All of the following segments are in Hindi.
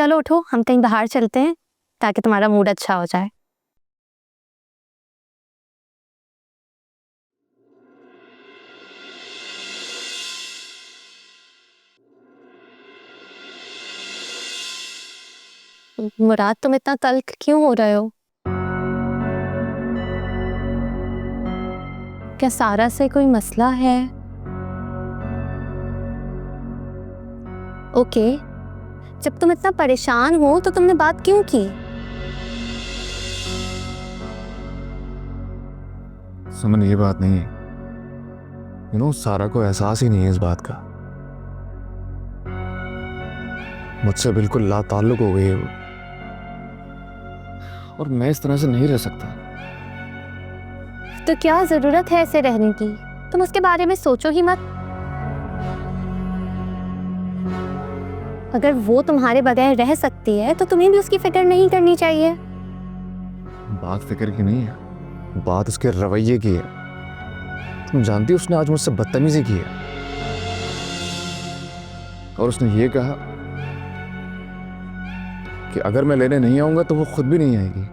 चलो उठो, हम कहीं बाहर चलते हैं ताकि तुम्हारा मूड अच्छा हो जाए। मुराद, तुम इतना तल्ख क्यों हो रहे हो? क्या सारा से कोई मसला है? ओके, जब तुम इतना परेशान हो तो तुमने बात क्यों की? सुमन, ये बात नहीं है। सारा को एहसास ही नहीं है इस बात का। मुझसे बिल्कुल लाताल्लुक हो गई है वो, और मैं इस तरह से नहीं रह सकता। तो क्या जरूरत है ऐसे रहने की? तुम उसके बारे में सोचो ही मत। अगर वो तुम्हारे बगैर रह सकती है तो तुम्हें भी उसकी फिक्र नहीं करनी चाहिए। बात फिक्र की नहीं है, बात उसके रवैये की है। तुम जानती हो उसने आज मुझसे बदतमीजी की है, और उसने ये कहा कि अगर मैं लेने नहीं आऊंगा तो वो खुद भी नहीं आएगी।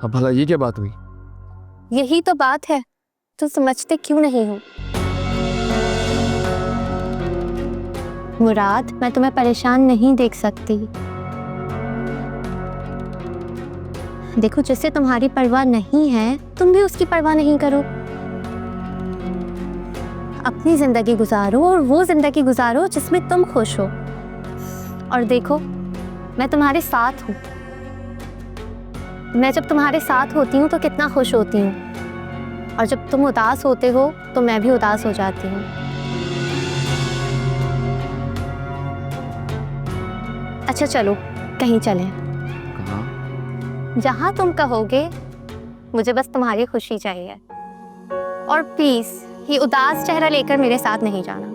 अब भला ये क्या बात हुई? यही तो बात है, तुम समझते क्यों नहीं हो? मुराद, मैं तुम्हें परेशान नहीं देख सकती। देखो, जिससे तुम्हारी परवाह नहीं है तुम भी उसकी परवाह नहीं करो। अपनी जिंदगी गुजारो और वो जिंदगी गुजारो जिसमें तुम खुश हो। और देखो, मैं तुम्हारे साथ हूँ। मैं जब तुम्हारे साथ होती हूँ तो कितना खुश होती हूँ, और जब तुम उदास होते हो तो मैं भी उदास हो जाती हूँ। अच्छा चलो, कहीं चलें। कहाँ? जहाँ तुम कहोगे। मुझे बस तुम्हारी खुशी चाहिए। और प्लीज, ये उदास चेहरा लेकर मेरे साथ नहीं जाना।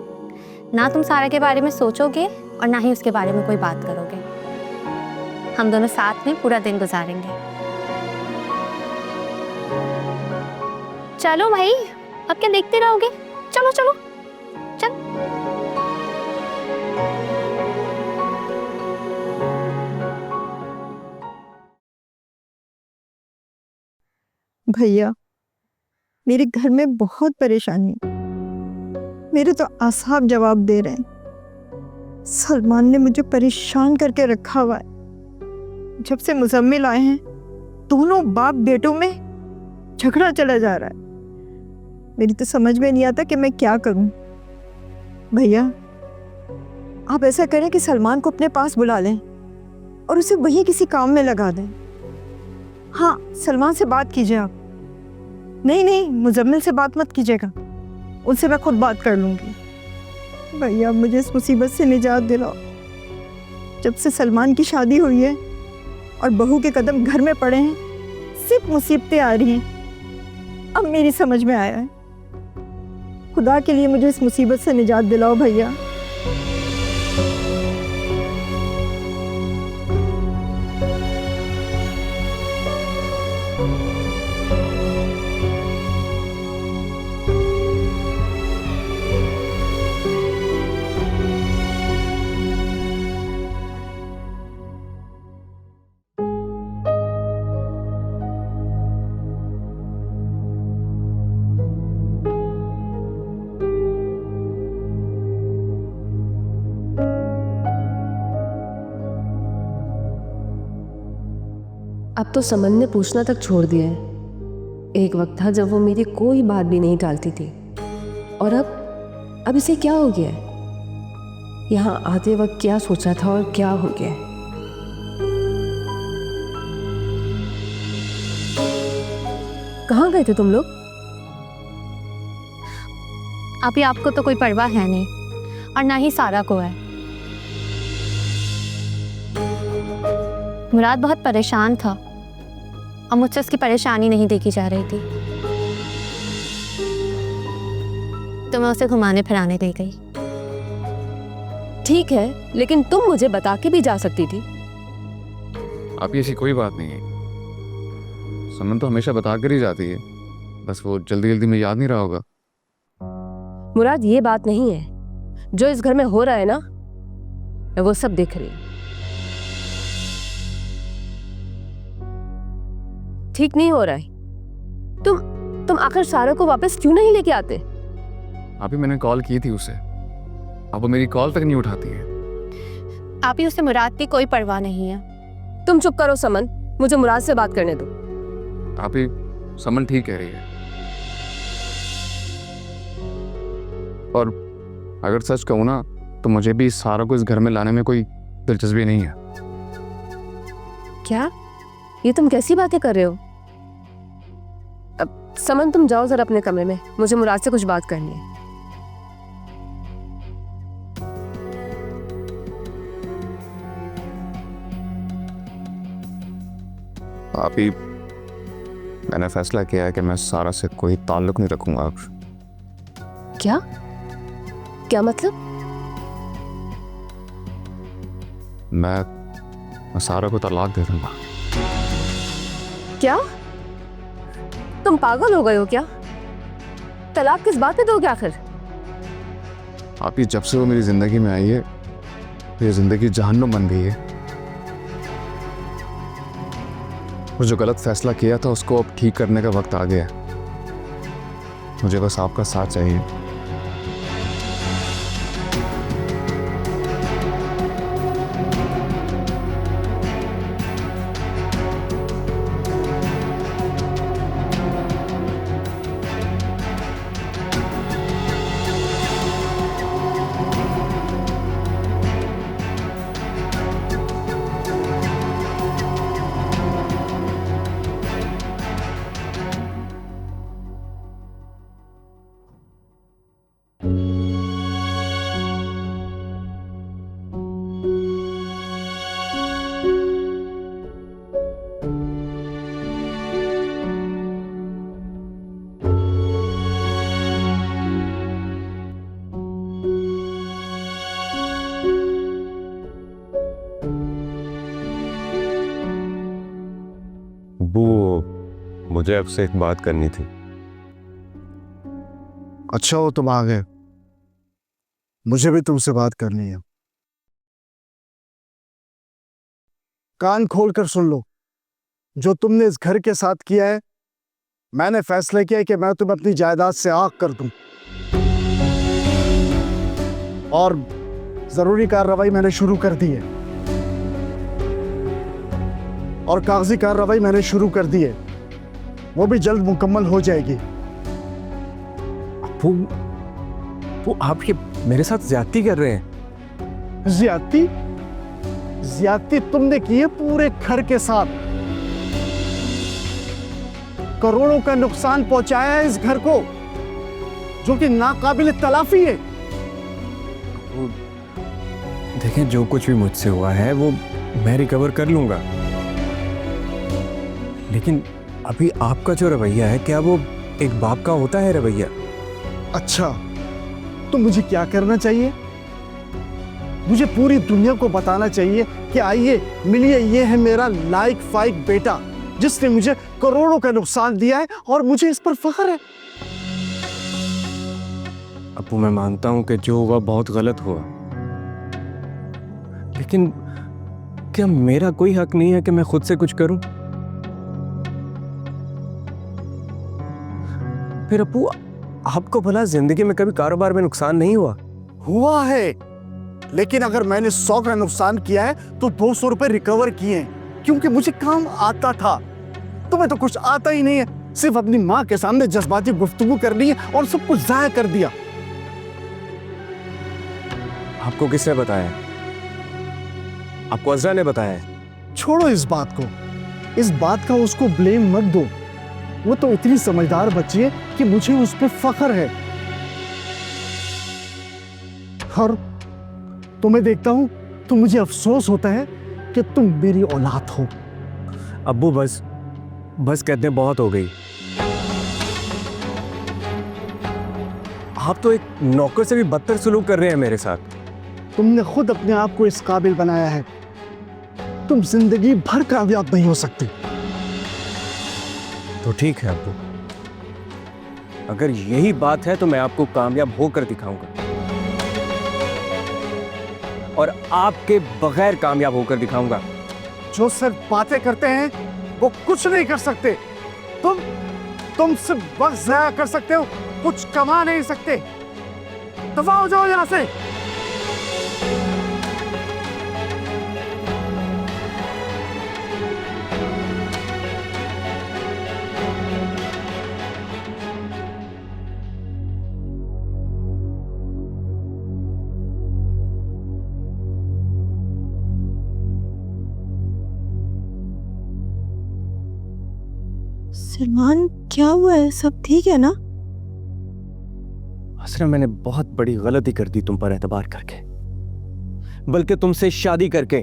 ना तुम सारा के बारे में सोचोगे और ना ही उसके बारे में कोई बात करोगे। हम दोनों साथ में पूरा दिन गुजारेंगे। चलो भाई, अब क्या देखते रहोगे? चलो चलो चल। भैया, मेरे घर में बहुत परेशानी है। मेरे तो आसाब जवाब दे रहे हैं। सलमान ने मुझे परेशान करके रखा हुआ है। जब से मुजम्मिल आए हैं दोनों बाप बेटों में झगड़ा चला जा रहा है। मेरी तो समझ में नहीं आता कि मैं क्या करूं। भैया, आप ऐसा करें कि सलमान को अपने पास बुला लें और उसे वही किसी काम में लगा दें। हाँ, सलमान से बात कीजिए आप। नहीं नहीं, मुजम्मिल से बात मत कीजिएगा, उनसे मैं खुद बात कर लूंगी। भैया, मुझे इस मुसीबत से निजात दिलाओ। जब से सलमान की शादी हुई है और बहू के कदम घर में पड़े हैं, सिर्फ मुसीबतें आ रही हैं। अब मेरी समझ में आया है। खुदा के लिए मुझे इस मुसीबत से निजात दिलाओ भैया। अब तो समन ने पूछना तक छोड़ दिया है। एक वक्त था जब वो मेरी कोई बात भी नहीं टालती थी, और अब इसे क्या हो गया है? यहाँ आते वक्त क्या सोचा था और क्या हो गया है? कहाँ गए थे तुम लोग? अभी आपको तो कोई परवाह है नहीं, और ना ही सारा को है। मुराद बहुत परेशान था और मुझसे उसकी परेशानी नहीं देखी जा रही थी, तो मैं उसे घुमाने फिराने ले गई। ठीक है, लेकिन तुम मुझे बता के भी जा सकती थी। आप ऐसी कोई बात नहीं है। समन तो हमेशा बता कर ही जाती है, बस वो जल्दी जल्दी में याद नहीं रहा होगा। मुराद, ये बात नहीं है। जो इस घर में हो रहा है ना, मैं वो सब देख रही हूँ। ठीक नहीं हो रहा है। तुम आखिर सारा को वापस क्यों नहीं लेके आते? अभी मैंने कॉल की थी उसे, अब वो मेरी कॉल तक नहीं उठाती है। आप ही उसे मुराद की कोई परवाह नहीं है। तुम चुप करो समन, मुझे मुराद से बात करने दो। आप ही समन ठीक कह रही है, और अगर सच कहूँ ना तो मुझे भी सारा को इस घर में लाने में कोई दिलचस्पी नहीं है। क्या? ये तुम कैसी बातें कर रहे हो? अब समन तुम जाओ जरा अपने कमरे में, मुझे मुराद से कुछ बात करनी है। आप ही, मैंने फैसला किया है कि मैं सारा से कोई ताल्लुक नहीं रखूंगा अब। क्या? क्या मतलब? मैं सारा को तलाक दे दूंगा। क्या? तुम पागल हो गए हो क्या? तलाक किस बात पे दोगे आखिर? आप ही, जब से वो मेरी जिंदगी में आई है, ये जिंदगी जहन्नुम बन गई है। और जो गलत फैसला किया था उसको अब ठीक करने का वक्त आ गया है। मुझे बस आपका साथ चाहिए। वो मुझे आपसे एक बात करनी थी। अच्छा हो तुम आ गए, मुझे भी तुमसे बात करनी है। कान खोल कर सुन लो, जो तुमने इस घर के साथ किया है, मैंने फैसला किया है कि मैं तुम्हें अपनी जायदाद से आग कर दूं, और जरूरी कार्रवाई मैंने शुरू कर दी है, और कागजी कार्रवाई मैंने शुरू कर दी है, वो भी जल्द मुकम्मल हो जाएगी। वो आप ये मेरे साथ ज्यादती कर रहे हैं। ज्यादती? ज्यादती तुमने की है पूरे घर के साथ। करोड़ों का नुकसान पहुंचाया है इस घर को, जो कि नाकाबिल तलाफी है। देखें, जो कुछ भी मुझसे हुआ है वो मैं रिकवर कर लूंगा, लेकिन अभी आपका जो रवैया है, क्या वो एक बाप का होता है रवैया? अच्छा, तो मुझे क्या करना चाहिए? मुझे पूरी दुनिया को बताना चाहिए कि आइए मिलिए, ये है मेरा लायक फाइक बेटा, जिसने मुझे करोड़ों का नुकसान दिया है और मुझे इस पर फख्र है। अप्पू, मैं मानता हूं कि जो हुआ बहुत गलत हुआ, लेकिन क्या मेरा कोई हक नहीं है कि मैं खुद से कुछ करूं? फिर अप्पू, आपको भला जिंदगी में कभी कारोबार में नुकसान नहीं हुआ? हुआ है, लेकिन अगर मैंने 100 का नुकसान किया है तो 200 रुपए रिकवर किए हैं, क्योंकि मुझे काम आता था। तुम्हें तो कुछ आता ही नहीं है, सिर्फ अपनी माँ के सामने जज्बाती गुफ्तगू कर ली है और सब कुछ जाया कर दिया। आपको किसने बताया? आपको अज़रा ने बताया है? छोड़ो इस बात को, इस बात का उसको ब्लेम मत दो। वो तो इतनी समझदार बच्ची है कि मुझे उस पर फख्र है। और तुम्हें देखता हूं तो मुझे अफसोस होता है कि तुम मेरी औलाद हो। अब्बू, बस कहते हैं बहुत हो गई। आप तो एक नौकर से भी बदतर सलूक कर रहे हैं मेरे साथ। तुमने खुद अपने आप को इस काबिल बनाया है, तुम जिंदगी भर कामयाब नहीं हो सकते। तो ठीक है अब्बू, अगर यही बात है तो मैं आपको कामयाब होकर दिखाऊंगा, और आपके बगैर कामयाब होकर दिखाऊंगा। जो सिर्फ बातें करते हैं वो कुछ नहीं कर सकते। तुम सिर्फ वक्त जाया कर सकते हो, कुछ कमा नहीं सकते। दफा हो जाओ यहाँ से। सलमान, क्या हुआ है? सब ठीक है ना? असरा, मैंने बहुत बड़ी गलती कर दी तुम पर एतबार करके, बल्कि तुमसे शादी करके।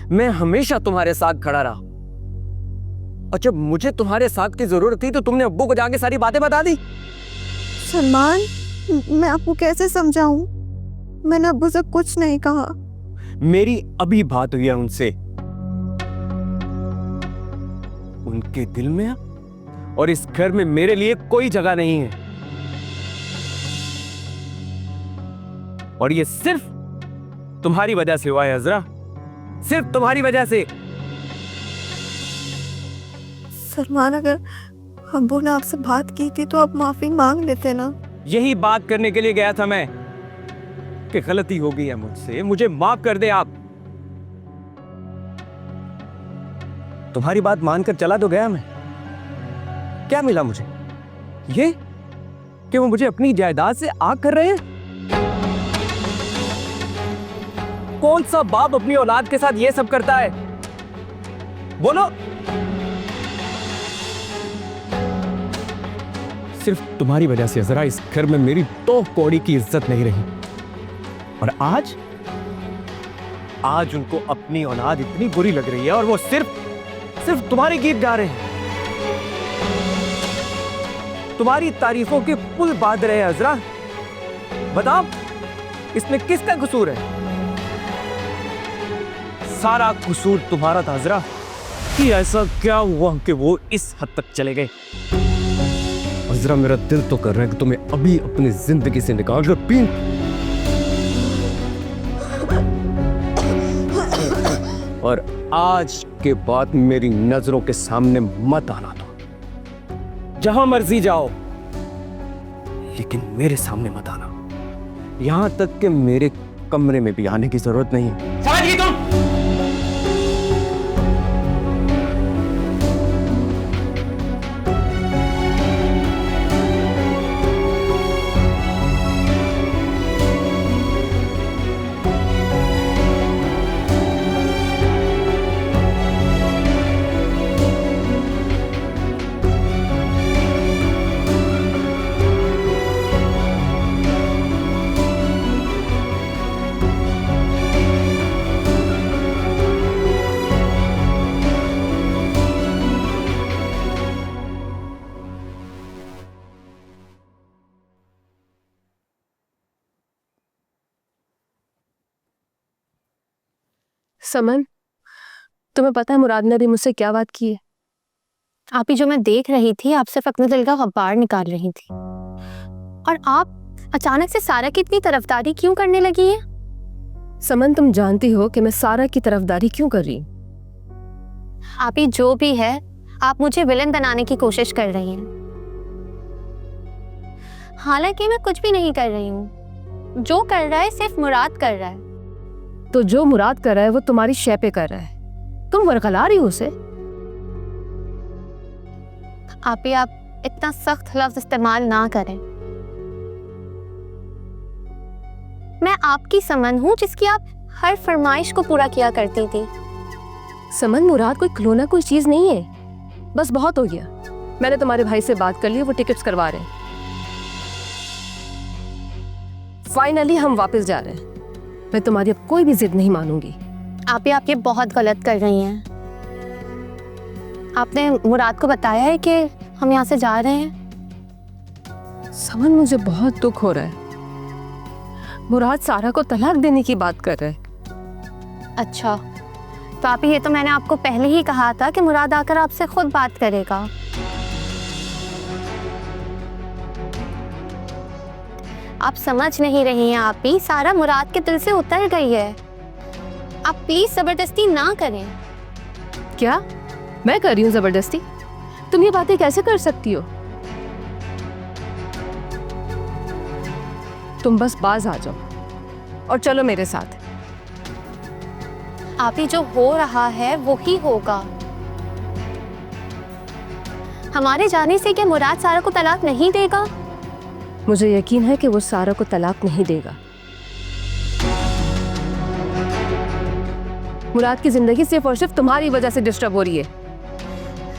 मैं हमेशा तुम्हारे साथ खड़ा रहा, और जब मुझे तुम्हारे साथ की जरूरत थी तो तुमने अब्बू को जाके सारी बातें बता दी। सलमान, मैं आपको कैसे समझाऊं? मैंने अब्बू से कुछ नहीं कहा। मेरी अभी बात हुई है उनसे। उनके दिल में और इस घर में मेरे लिए कोई जगह नहीं है, और ये सिर्फ तुम्हारी वजह से हुआ है अजरा, सिर्फ तुम्हारी वजह से। सलमान, अगर अब्बू ने आपसे बात की थी तो आप माफी मांग लेते ना। यही बात करने के लिए गया था मैं कि गलती हो गई है मुझसे, मुझे माफ कर दे आप। तुम्हारी बात मानकर चला तो गया मैं, क्या मिला मुझे? ये कि वो मुझे अपनी जायदाद से आग कर रहे हैं। कौन सा बाप अपनी औलाद के साथ ये सब करता है? बोलो। सिर्फ तुम्हारी वजह से जरा इस घर में मेरी 2 कौड़ी की इज्जत नहीं रही, और आज उनको अपनी औलाद इतनी बुरी लग रही है, और वो सिर्फ तुम्हारे गीत गा रहे हैं, तुम्हारी तारीफों के पुल बांध रहे हैं। अजरा, बताओ इसमें किसका कसूर है? सारा कसूर तुम्हारा था अजरा, कि ऐसा क्या हुआ कि वो इस हद तक चले गए। अजरा, मेरा दिल तो कर रहा है कि तुम्हें अभी अपनी जिंदगी से निकाल कर पीन। और आज के बाद मेरी नजरों के सामने मत आना तुम। जहां मर्जी जाओ, लेकिन मेरे सामने मत आना। यहां तक कि मेरे कमरे में भी आने की जरूरत नहीं है। समझ गई तुम? समन, तुम्हें पता है मुराद ने अभी मुझसे क्या बात की है? आप ही जो मैं देख रही थी, आप सिर्फ अपने दिल का गब्बार निकाल रही थी, और आप अचानक से सारा की इतनी तरफदारी क्यों करने लगी है? समन, तुम जानती हो कि मैं सारा की तरफदारी क्यों कर रही हूँ। आप ही जो भी है, आप मुझे विलन बनाने की कोशिश कर रही हैं। हालांकि मैं कुछ भी नहीं कर रही हूँ। जो कर रहा है सिर्फ मुराद कर रहा है। तो जो मुराद कर रहा है वो तुम्हारी शय पे कर रहा है, तुम वरगला रही हो उसे। आप इतना सख्त लफ्ज इस्तेमाल ना करें। मैं आपकी समन हूं जिसकी आप हर फरमाइश को पूरा किया करती थी। समन, मुराद कोई खिलौना कोई चीज नहीं है, बस बहुत हो गया। मैंने तुम्हारे भाई से बात कर ली, वो टिकट्स करवा रहे हैं। फाइनली हम वापस जा रहे हैं। मैं तुम्हारी अब कोई भी जिद नहीं मानूंगी। आप ये बहुत गलत कर रही हैं। आपने मुराद को बताया है कि हम यहाँ से जा रहे हैं? समन, मुझे बहुत दुख हो रहा है। मुराद सारा को तलाक देने की बात कर रहा है। अच्छा, तो आप ये तो मैंने आपको पहले ही कहा था कि मुराद आकर आपसे खुद बात करेगा। आप समझ नहीं रही हैं। आप ही सारा मुराद के दिल से उतर गई है। आप प्लीज जबरदस्ती ना करें। क्या मैं कर रही हूँ जबरदस्ती? तुम ये बातें कैसे कर सकती हो? तुम बस बाज आ जाओ और चलो मेरे साथ। आप ही जो हो रहा है वो ही होगा। हमारे जाने से क्या मुराद सारा को तलाक नहीं देगा? मुझे यकीन है कि वो सारा को तलाक नहीं देगा। मुराद की जिंदगी सिर्फ और सिर्फ तुम्हारी वजह से डिस्टर्ब हो रही है।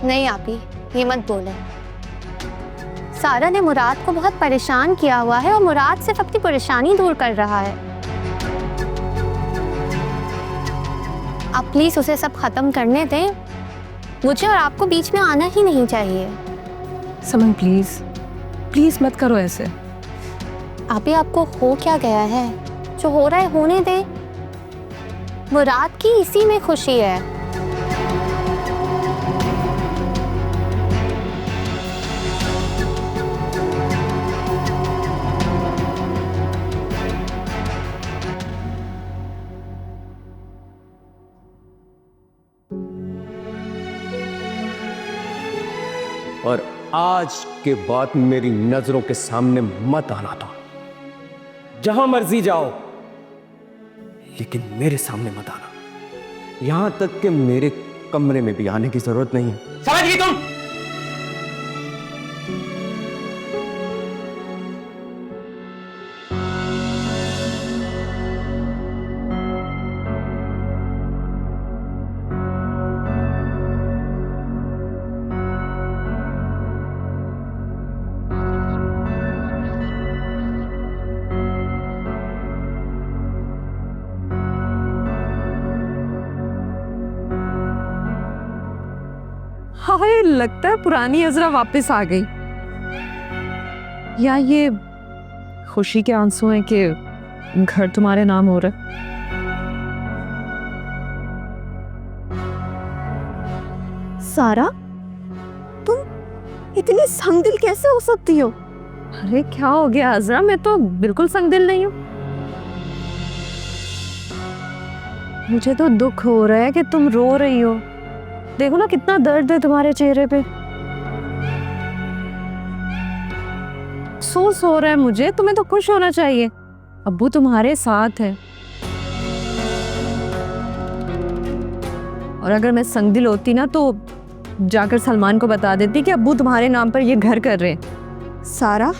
नहीं आप ही ये मत बोले। सारा ने मुराद को बहुत परेशान किया हुआ है और मुराद सिर्फ अपनी परेशानी दूर कर रहा है। आप प्लीज उसे सब खत्म करने दें। मुझे और आपको बीच में आना ही नहीं चाहिए। समन प्लीज प्लीज मत करो ऐसे। आप ही आपको हो क्या गया है? जो हो रहा है होने दें। मुराद की इसी में खुशी है। और आज के बाद मेरी नजरों के सामने मत आना था। जहां मर्जी जाओ, लेकिन मेरे सामने मत आना। यहां तक कि मेरे कमरे में भी आने की जरूरत नहीं है। समझ गई तुम? हाय, लगता है पुरानी अजरा वापस आ गई। या ये खुशी के आंसू हैं कि घर तुम्हारे नाम हो रहा है। सारा, तुम इतनी संगदिल कैसे हो सकती हो? अरे क्या हो गया अजरा? मैं तो बिल्कुल संगदिल नहीं हूँ। मुझे तो दुख हो रहा है कि तुम रो रही हो। देखो ना कितना दर्द है तुम्हारे चेहरे पे। अफसोस हो रहा है मुझे। तुम्हें तो खुश होना चाहिए, अब्बू तुम्हारे साथ है। और अगर मैं संगदिल होती ना तो जाकर सलमान को बता देती कि अब्बू तुम्हारे नाम पर ये घर कर रहे हैं। सारा,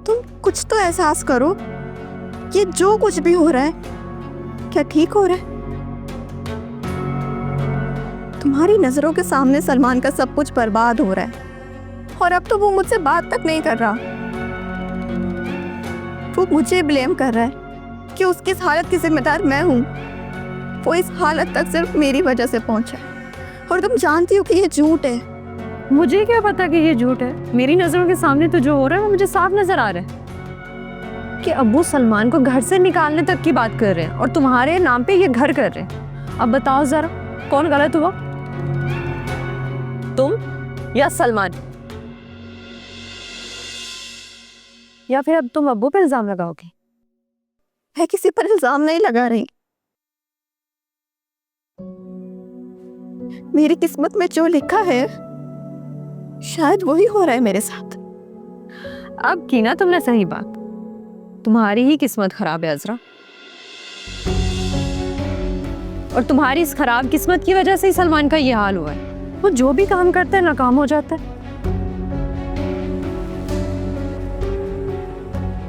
तुम कुछ तो एहसास करो। ये जो कुछ भी हो रहा है, क्या ठीक हो रहा है? तुम्हारी नजरों के सामने सलमान का सब कुछ बर्बाद हो रहा है और अब तो वो मुझसे बात तक नहीं कर रहा। वो मुझे ब्लेम कर रहा है कि उसकी इस हालत की जिम्मेदार मैं हूँ। वो इस हालत तक सिर्फ मेरी वजह से पहुंचा है और तुम जानती हो कि ये झूठ है। मुझे क्या पता कि ये झूठ है? मेरी नजरों के सामने तो जो हो रहा है वो मुझे साफ नजर आ रहा है कि अब्बू सलमान को घर से निकालने तक की बात कर रहे हैं और तुम्हारे नाम पे ये घर कर रहे हैं। अब बताओ जरा, कौन गलत हुआ, तुम या सलमान? या फिर अब तुम अब्बू पे इल्जाम लगाओगे? मैं किसी पर इल्जाम नहीं लगा रही। मेरी किस्मत में जो लिखा है शायद वही हो रहा है मेरे साथ। अब की ना तुमने सही बात। तुम्हारी ही किस्मत खराब है अजरा, और तुम्हारी इस खराब किस्मत की वजह से ही सलमान का ये हाल हुआ है। वो जो भी काम करता है नाकाम हो जाता है।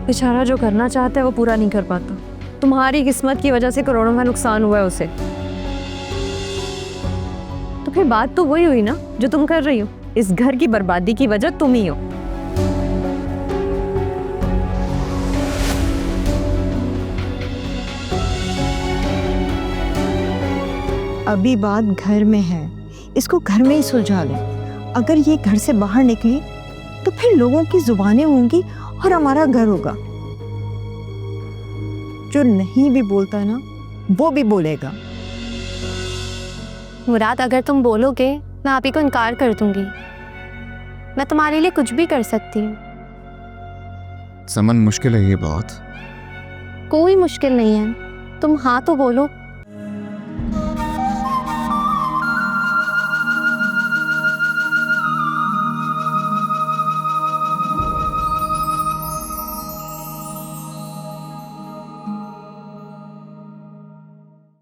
बेचारा जो करना चाहता है वो पूरा नहीं कर पाता। तुम्हारी किस्मत की वजह से करोड़ों का नुकसान हुआ है उसे। तो फिर बात तो वही हुई ना जो तुम कर रही हो। इस घर की बर्बादी की वजह तुम ही हो। अभी बात घर में है, इसको घर में ही सुलझा लें। अगर ये घर से बाहर निकली तो फिर लोगों की जुबानें होंगी और हमारा घर होगा। जो नहीं भी बोलता है ना, वो भी बोलेगा। मुराद, अगर तुम बोलोगे मैं आप ही को इनकार कर दूंगी। मैं तुम्हारे लिए कुछ भी कर सकती हूँ। समन, मुश्किल है ये बहुत। कोई मुश्किल नहीं है। तुम हाँ तो बोलो।